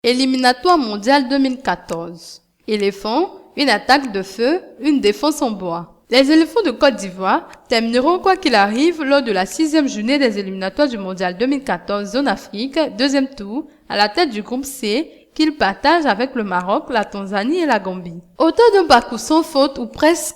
Éliminatoire mondial 2014. Éléphants, une attaque de feu, une défense en bois. Les éléphants de Côte d'Ivoire termineront quoi qu'il arrive lors de la 6e journée des éliminatoires du mondial 2014 zone Afrique, deuxième tour, à la tête du groupe C, qu'ils partagent avec le Maroc, la Tanzanie et la Gambie. Autant d'un parcours sans faute ou presque,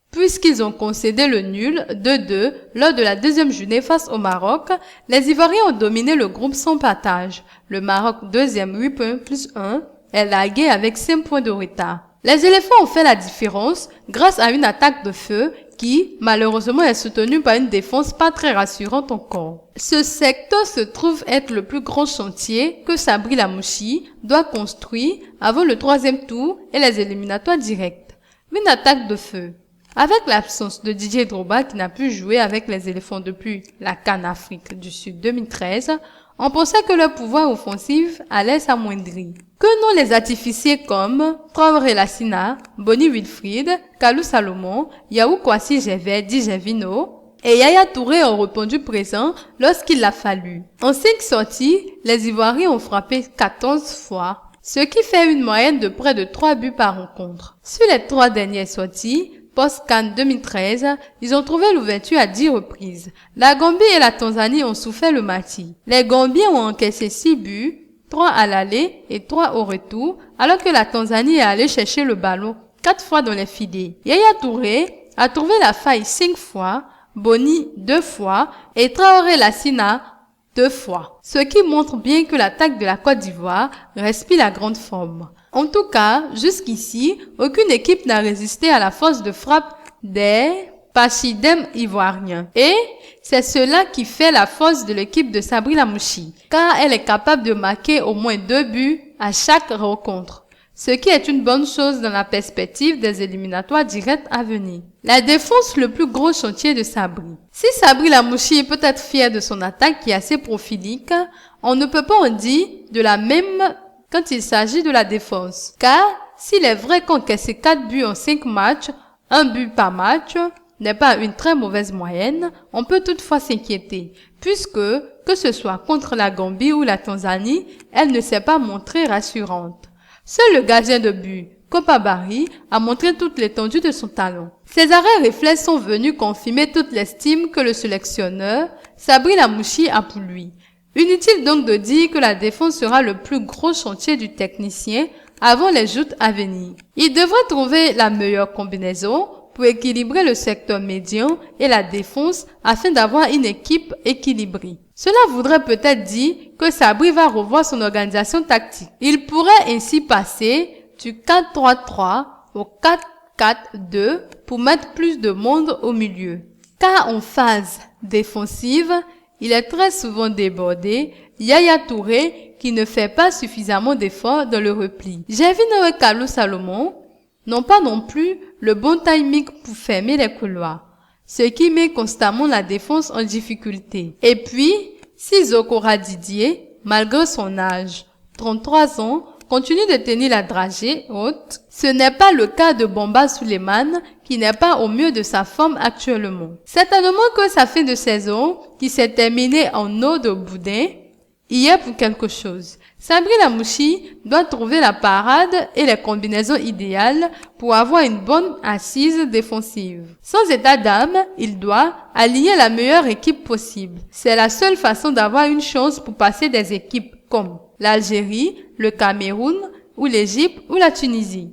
puisqu'ils ont concédé le nul 2-2 lors de la deuxième journée face au Maroc, les Ivoiriens ont dominé le groupe sans partage. Le Maroc, deuxième 8 points plus 1, est largué avec 5 points de retard. Les éléphants ont fait la différence grâce à une attaque de feu qui, malheureusement, est soutenue par une défense pas très rassurante encore. Ce secteur se trouve être le plus grand chantier que Sabri Lamouchi doit construire avant le troisième tour et les éliminatoires directs. Une attaque de feu. Avec l'absence de Didier Drogba qui n'a pu jouer avec les éléphants depuis la CAN Afrique du Sud 2013, on pensait que leur pouvoir offensif allait s'amoindrir. Que non les artificiers comme Traoré Lassina, Boni Wilfried, Kalou Salomon, Yaou Kwasi Gervais dit Gervino et Yaya Touré ont répondu présent lorsqu'il l'a fallu. En 5 sorties, les Ivoiriens ont frappé 14 fois, ce qui fait une moyenne de près de 3 buts par rencontre. Sur les 3 dernières sorties, post-CAN 2013, ils ont trouvé l'ouverture à 10 reprises. La Gambie et la Tanzanie ont souffert le martyre. Les Gambiens ont encaissé 6 buts, 3 à l'aller et 3 au retour, alors que la Tanzanie est allée chercher le ballon 4 fois dans les filets. Yaya Touré a trouvé la faille 5 fois, Boni 2 fois et Traoré Lassina 2 fois. Ce qui montre bien que l'attaque de la Côte d'Ivoire respire la grande forme. En tout cas, jusqu'ici, aucune équipe n'a résisté à la force de frappe des Pachidem ivoiriens. Et c'est cela qui fait la force de l'équipe de Sabri Lamouchi, car elle est capable de marquer au moins 2 buts à chaque rencontre, ce qui est une bonne chose dans la perspective des éliminatoires directs à venir. La défense, le plus gros chantier de Sabri. Si Sabri Lamouchi peut être fier de son attaque qui est assez profilique, on ne peut pas en dire de la même quand il s'agit de la défense. Car s'il est vrai qu'encaisser 4 buts en 5 matchs, 1 but par match, n'est pas une très mauvaise moyenne, on peut toutefois s'inquiéter, puisque, que ce soit contre la Gambie ou la Tanzanie, elle ne s'est pas montrée rassurante. Seul le gardien de but, Kopa Barry, a montré toute l'étendue de son talent. Ses arrêts réflexes sont venus confirmer toute l'estime que le sélectionneur, Sabri Lamouchi, a pour lui. Inutile donc de dire que la défense sera le plus gros chantier du technicien avant les joutes à venir. Il devrait trouver la meilleure combinaison pour équilibrer le secteur médian et la défense afin d'avoir une équipe équilibrée. Cela voudrait peut-être dire que Sabri va revoir son organisation tactique. Il pourrait ainsi passer du 4-3-3 au 4-4-2 pour mettre plus de monde au milieu. Car en phase défensive, il est très souvent débordé, Yaya Touré qui ne fait pas suffisamment d'efforts dans le repli. Gervino et Kalou Salomon n'ont pas non plus le bon timing pour fermer les couloirs, ce qui met constamment la défense en difficulté. Et puis, si Zokora Didier, malgré son âge, 33 ans, continue de tenir la dragée haute, ce n'est pas le cas de Bamba Souleymane qui n'est pas au mieux de sa forme actuellement. Certainement que sa fin de saison, qui s'est terminée en eau de boudin, y est pour quelque chose. Sabri Lamouchi doit trouver la parade et les combinaisons idéales pour avoir une bonne assise défensive. Sans état d'âme, il doit aligner la meilleure équipe possible. C'est la seule façon d'avoir une chance pour passer des équipes comme l'Algérie, le Cameroun, ou l'Égypte ou la Tunisie.